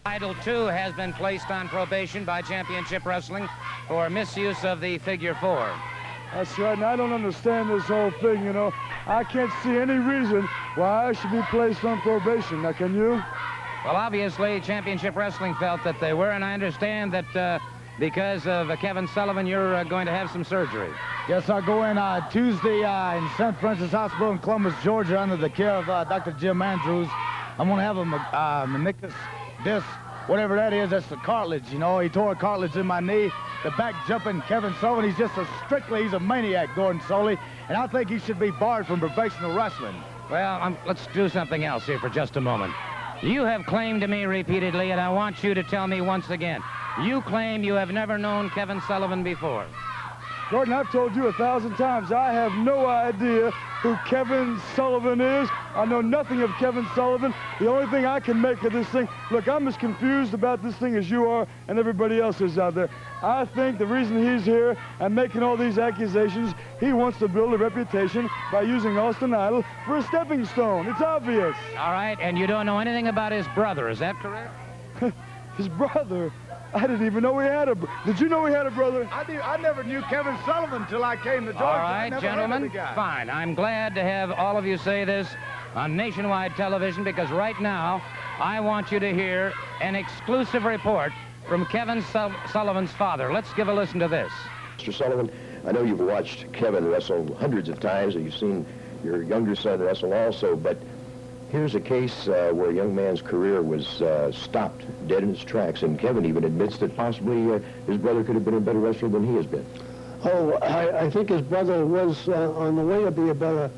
Idol 2 has been placed on probation by Championship Wrestling for misuse of the figure 4. That's right, and I don't understand this whole thing, you know. I can't see any reason why I should be placed on probation. Now, can you? Well, obviously, Championship Wrestling felt that they were, and I understand that because of Kevin Sullivan, you're going to have some surgery. Yes, I'll go in Tuesday in St. Francis Hospital in Columbus, Georgia, under the care of Dr. Jim Andrews. I'm going to have a meniscus disc, whatever that is. That's the cartilage, you know. He tore a cartilage in my knee. The back jumping Kevin Sullivan, he's just he's a maniac, Gordon Soley, and I think he should be barred from professional wrestling. Well, let's do something else here for just a moment. You have claimed to me repeatedly, and I want you to tell me once again, you claim you have never known Kevin Sullivan before. Gordon, I've told you 1,000 times, I have no idea who Kevin Sullivan is. I know nothing of Kevin Sullivan. The only thing I can make of this thing, look, I'm as confused about this thing as you are and everybody else is out there. I think the reason he's here and making all these accusations, he wants to build a reputation by using Austin Idol for a stepping stone. It's obvious. All right, and you don't know anything about his brother, is that correct? His brother? I didn't even know he had a brother. Did you know he had a brother? I never knew Kevin Sullivan till I came to Georgia. All right, gentlemen, fine. I'm glad to have all of you say this on nationwide television because right now I want you to hear an exclusive report from Kevin Sullivan's father. Let's give a listen to this. Mr. Sullivan, I know you've watched Kevin wrestle hundreds of times, and you've seen your younger son wrestle also, but here's a case where a young man's career was stopped dead in its tracks, and Kevin even admits that possibly his brother could have been a better wrestler than he has been. Oh, I think his brother was on the way to be a better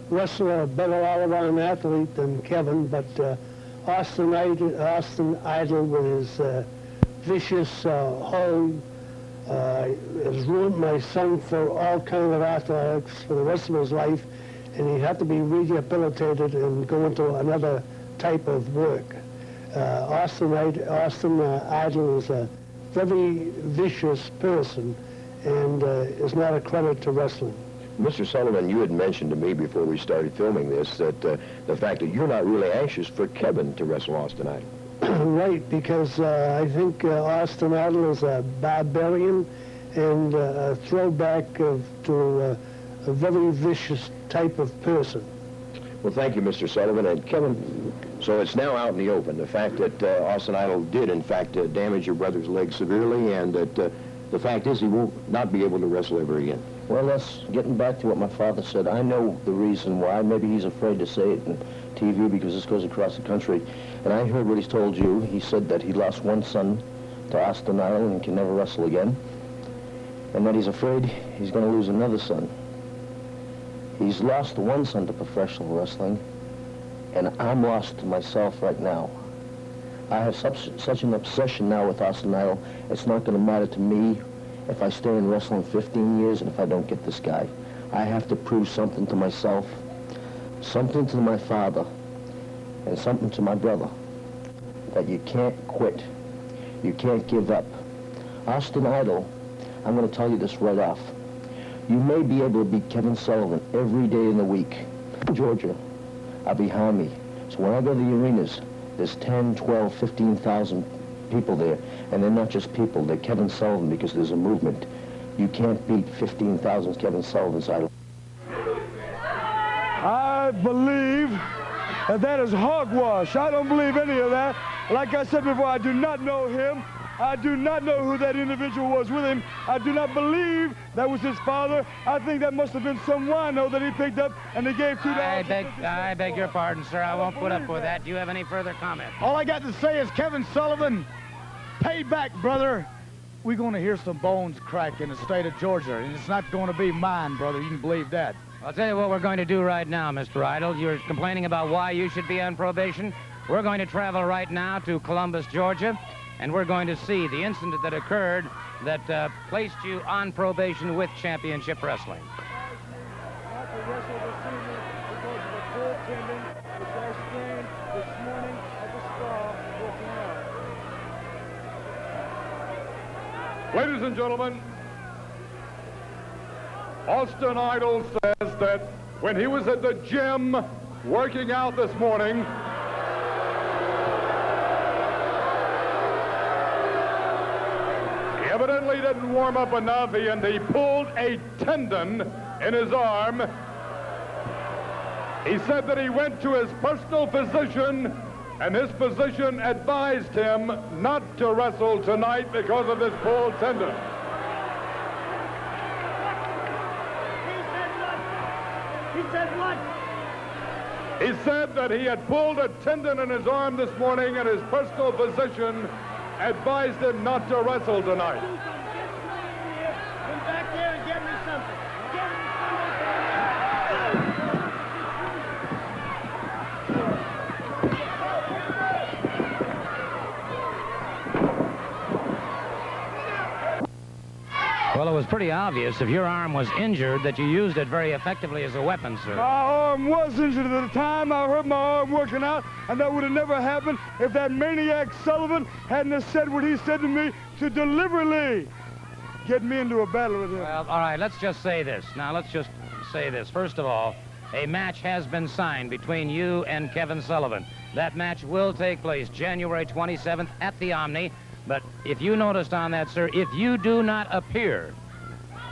wrestler, a better all-around athlete than Kevin, but Austin Idol with his vicious hold has ruined my son for all kind of athletics for the rest of his life, and he had to be rehabilitated and go into another type of work. Austin Idol is a very vicious person and is not a credit to wrestling. Mr. Sullivan, you had mentioned to me before we started filming this that the fact that you're not really anxious for Kevin to wrestle Austin Idol. Right, because I think Austin Idol is a barbarian and a throwback to a very vicious type of person. Well, thank you, Mr. Sullivan. And Kevin, so it's now out in the open, the fact that Austin Idol did, in fact, damage your brother's leg severely, and that the fact is he will not be able to wrestle ever again. Well, that's getting back to what my father said. I know the reason why. Maybe he's afraid to say it on TV because this goes across the country. And I heard what he's told you. He said that he lost one son to Austin Idol and can never wrestle again. And that he's afraid he's going to lose another son. He's lost one son to professional wrestling, and I'm lost to myself right now. I have such an obsession now with Austin Idol, it's not going to matter to me if I stay in wrestling 15 years and if I don't get this guy. I have to prove something to myself, something to my father, and something to my brother, that you can't quit. You can't give up. Austin Idol, I'm going to tell you this right off. You may be able to beat Kevin Sullivan every day in the week. Georgia are behind me. So when I go to the arenas, there's 10, 12, 15,000 people there. And they're not just people, they're Kevin Sullivan because there's a movement. You can't beat 15,000 Kevin Sullivan's Idol. I believe that is hogwash. I don't believe any of that. Like I said before, I do not know him. I do not know who that individual was with him. I do not believe that was his father. I think that must have been some wino that he picked up and they gave $2. I beg your pardon, sir. I won't put up with that. Do you have any further comment? All I got to say is, Kevin Sullivan, pay back, brother. We're going to hear some bones crack in the state of Georgia, and it's not going to be mine, brother. You can believe that. I'll tell you what we're going to do right now, Mr. Idol. You're complaining about why you should be on probation. We're going to travel right now to Columbus, Georgia, and we're going to see the incident that occurred that placed you on probation with Championship Wrestling. Ladies and gentlemen, Austin Idol says that when he was at the gym working out this morning, evidently didn't warm up enough, and he pulled a tendon in his arm. He said that he went to his personal physician, and his physician advised him not to wrestle tonight because of this pulled tendon. He said what? He said that he had pulled a tendon in his arm this morning, and his personal physician advised him not to wrestle tonight. Come back there and get me something. Get me Well, it was pretty obvious if your arm was injured that you used it very effectively as a weapon, sir. My arm was injured at the time. I hurt my arm working out, and that would have never happened if that maniac Sullivan hadn't have said what he said to me to deliberately get me into a battle with him. Well, all right, let's just say this. Now, let's just say this. First of all, a match has been signed between you and Kevin Sullivan. That match will take place January 27th at the Omni. But if you noticed on that, sir, if you do not appear,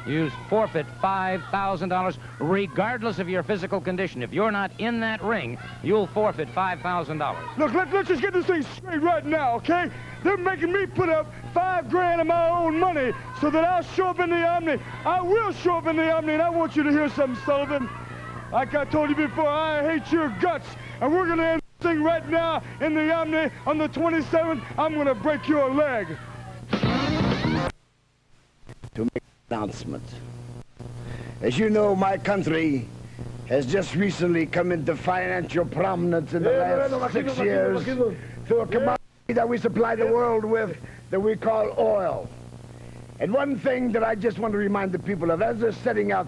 you forfeit $5,000 regardless of your physical condition. If you're not in that ring, you'll forfeit $5,000. Look, let's just get this thing straight right now, okay? They're making me put up $5 grand of my own money so that I'll show up in the Omni. I will show up in the Omni, and I want you to hear something, Sullivan. Like I told you before, I hate your guts, and we're going to end this thing right now in the Omni on the 27th. I'm going to break your leg. To make an announcement. As you know, my country has just recently come into financial prominence in the last 6 years through a commodity that we supply the world with that we call oil. And one thing that I just want to remind the people of, as they're setting out,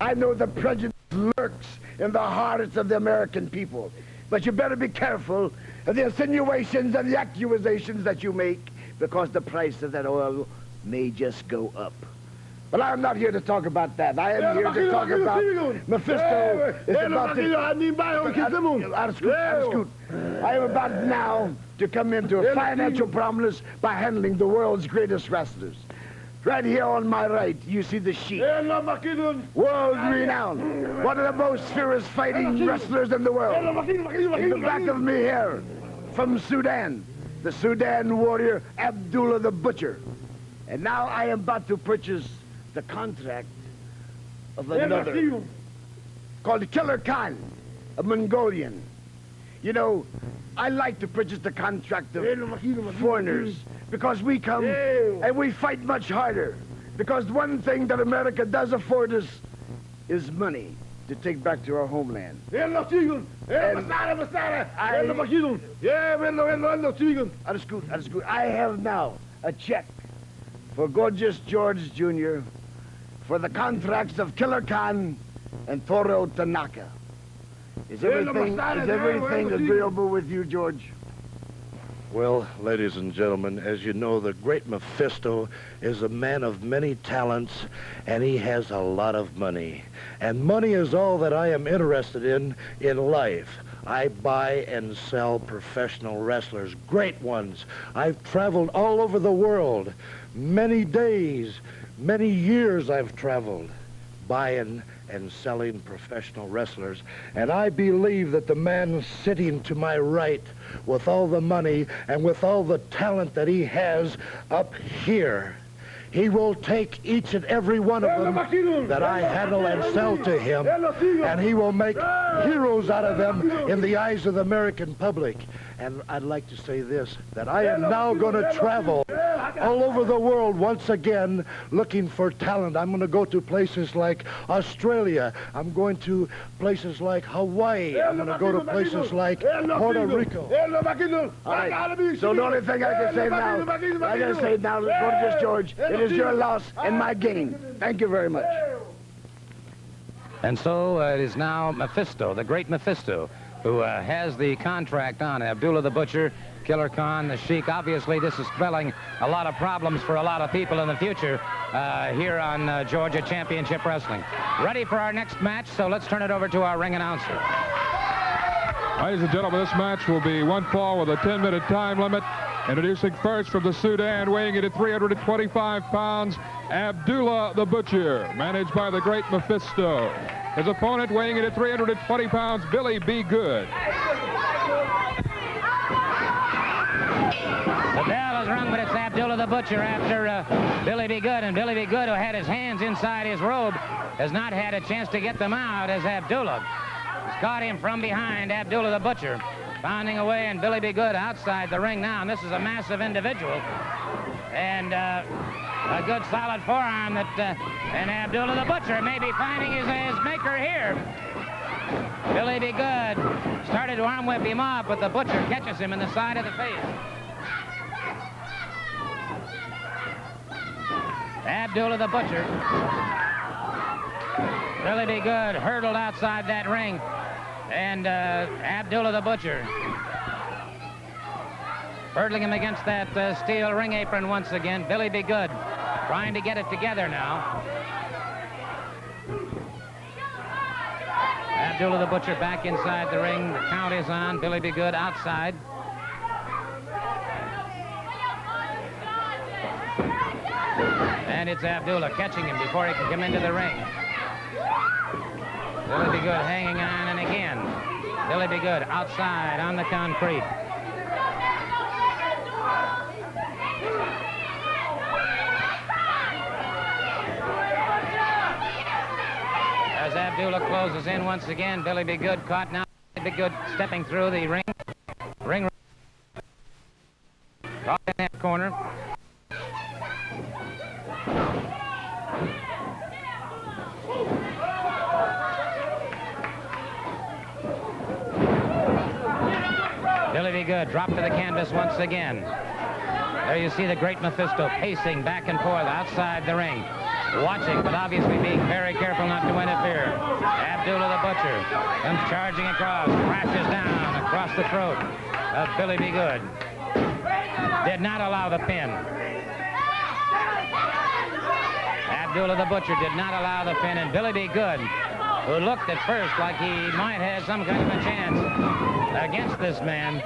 I know the prejudice lurks in the hearts of the American people. But you better be careful of the insinuations and the accusations that you make, because the price of that oil may just go up. But I'm not here to talk about that. I am here to talk about Mephisto. I am about now to come into a financial prominence by handling the world's greatest wrestlers. Right here on my right, you see the Sheik, world-renowned, one of the most fierce fighting wrestlers in the world. In the back of me here, from Sudan, the Sudan warrior Abdullah the Butcher. And now I am about to purchase the contract of another, called Killer Khan, a Mongolian. You know, I like to purchase the contract of foreigners because we come and we fight much harder. Because one thing that America does afford us is money to take back to our homeland. I have now a check for Gorgeous George Jr. for the contracts of Killer Khan and Toro Tanaka. Is everything agreeable with you, George? Well, ladies and gentlemen, as you know, the great Mephisto is a man of many talents, and he has a lot of money. And money is all that I am interested in life. I buy and sell professional wrestlers, great ones. I've traveled all over the world. Many days, many years I've traveled buying and selling professional wrestlers. And I believe that the man sitting to my right with all the money and with all the talent that he has up here, he will take each and every one of them that I handle and sell to him, and he will make heroes out of them in the eyes of the American public. And I'd like to say this, that I am now going to travel all over the world once again looking for talent. I'm going to go to places like Australia. I'm going to places like Hawaii. I'm going to go to places like Puerto Rico. All right. So the only thing I can say now, Gorgeous George, it is your loss and my gain. Thank you very much. And so it is now Mephisto, the great Mephisto, who has the contract on Abdullah the Butcher, Killer Khan, the Sheik. Obviously, this is spelling a lot of problems for a lot of people in the future here on Georgia Championship Wrestling. Ready for our next match, so let's turn it over to our ring announcer. Ladies and gentlemen, this match will be one fall with a 10-minute time limit. Introducing first from the Sudan, weighing in at 325 pounds, Abdullah the Butcher, managed by the great Mephisto. His opponent, weighing in at 320 pounds, Billy B. Good. The bell is rung, but it's Abdullah the Butcher after Billy B. Good. And Billy B. Good, who had his hands inside his robe, has not had a chance to get them out as Abdullah. He's caught him from behind, Abdullah the Butcher, pounding away, and Billy B. Good outside the ring now. And this is a massive individual. And a good solid forearm that, and Abdullah the Butcher may be finding his maker here. Billy B. Good started to arm whip him off, but the Butcher catches him in the side of the face. Abdullah the Butcher. Billy B. Good hurtled outside that ring. And Abdullah the Butcher hurdling him against that steel ring apron once again. Billy B. Good trying to get it together now. Abdullah the Butcher back inside the ring. The count is on. Billy B. Good outside. And it's Abdullah catching him before he can come into the ring. Billy B. Good hanging on, and again, Billy B. Good outside on the concrete. As Abdullah closes in once again, Billy B. Good caught now. Billy B. Good stepping through the ring. Caught in that corner. Billy B. Good dropped to the canvas once again. There you see the great Mephisto pacing back and forth outside the ring, watching, but obviously being very careful not to interfere. Abdullah the Butcher comes charging across, crashes down across the throat of Billy B. Good. Did not allow the pin. Abdullah the Butcher did not allow the pin, and Billy B. Good, who looked at first like he might have some kind of a chance against this man,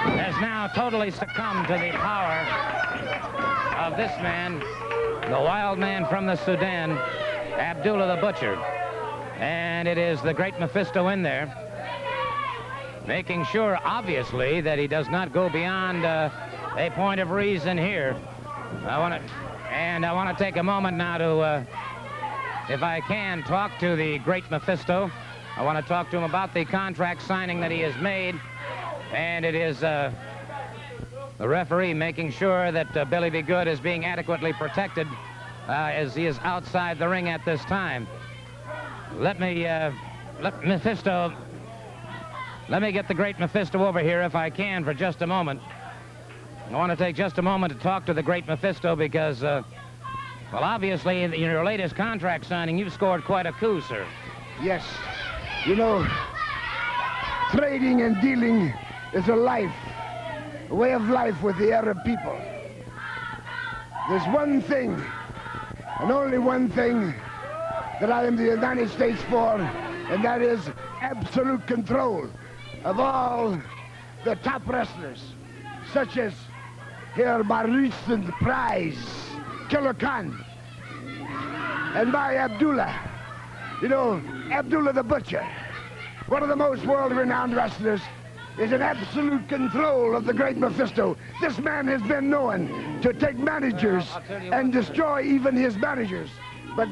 has now totally succumbed to the power of this man, the wild man from the Sudan, Abdullah the Butcher. And it is the great Mephisto in there, making sure, obviously, that he does not go beyond a point of reason here. I want to take a moment now to, if I can, talk to the great Mephisto. I want to talk to him about the contract signing that he has made, and it is the referee making sure that Billy B. Good is being adequately protected as he is outside the ring at this time. Let me get the great Mephisto over here if I can for just a moment. I want to take just a moment to talk to the great Mephisto because, well, obviously, in your latest contract signing, you've scored quite a coup, sir. Yes. You know, trading and dealing is a way of life with the Arab people. There's one thing, and only one thing, that I am the United States for, and that is absolute control of all the top wrestlers, such as here my recent prize, Killer Khan, and by Abdullah. You know, Abdullah the Butcher, one of the most world-renowned wrestlers, is in absolute control of the great Mephisto. This man has been known to take managers and destroy even his managers. But